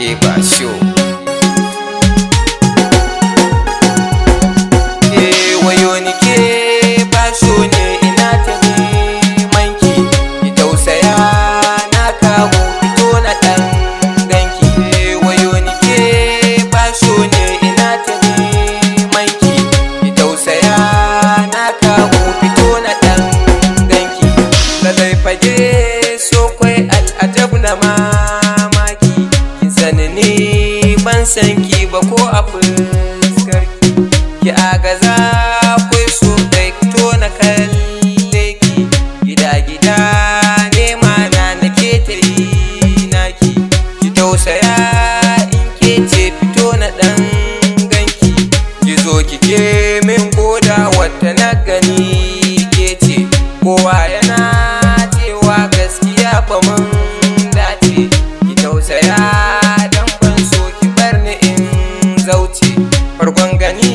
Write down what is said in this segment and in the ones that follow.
ke ba sho. Wayo ni ke ba sho ne ina ta neman ki, ki tausaya na kamu fito na ɗan ganki. Wayo ni ke ba sho ne ina ta neman ki, ki tausaya na kamu fito na ɗan ganki. Lalai fage so kwai al'ajab na mamaki, ki sani ni ban san ki ba ko a fuskar ki agaza kwai so kai fito na kalle ki. Gida ne mana nake ta yi naki, ki tausaya in ke ce fito na ɗan ganki. Ki zo ki ke min koda wata na gani ke ce, kowa yana cewa gaskiya fa mun dace. Ki tausaya dan ban so ki bar ni in zauce, farkon gani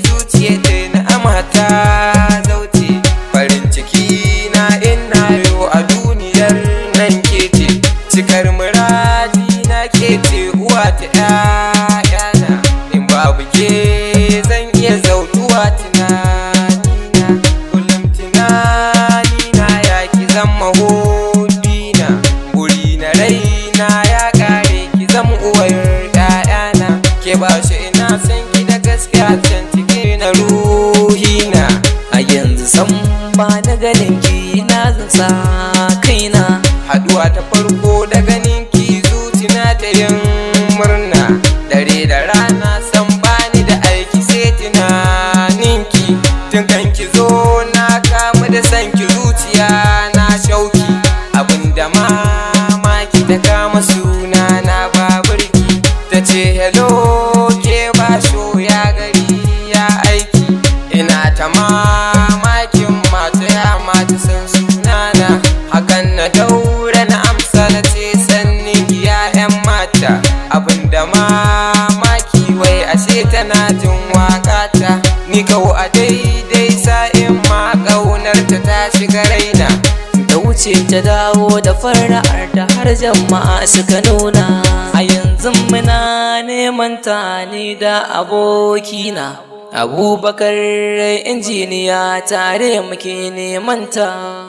zuciya ta na amata zauce. Farin ciki na ina yo a duniyar nan ke ce, cikar muradi na ke ce uwa ta ƴaƴana. In babu ke zan iya zautuwa tunanina, kullum tunanina ya ki zama hobina. Buri na raina ya kare ki zama uwar ƴaƴana. Ke ba shi ina san ki da gaskiya can cike na ruhina. A yanzu san ba da ganin ki na zasa kaina, Haduwa ta farko da ganin ki zuciya ta yin murna. Dare da rana san bani da aiki sai tunaninki. Tun kan ki zo na kamu da san ki zuciya na shauki. Abinda mamaki ta kama suna na baburki, ta ce hello ke ba sho ya gari ya aiki. Ina ta mamakin mata ya mata san sunana, hakan na daura na amsa na ce sannin ya ƴan mata. Abinda mamaki wai ashe tana jin waƙata, ni kau a daidai sa'in ma ƙaunarta ta shiga raina. ta wuce ta dawo da fara'ar ta har jama'a suka nuna. A yanzu muna neman ta ni da abokina Abubakar injiniya, tare muke neman ta.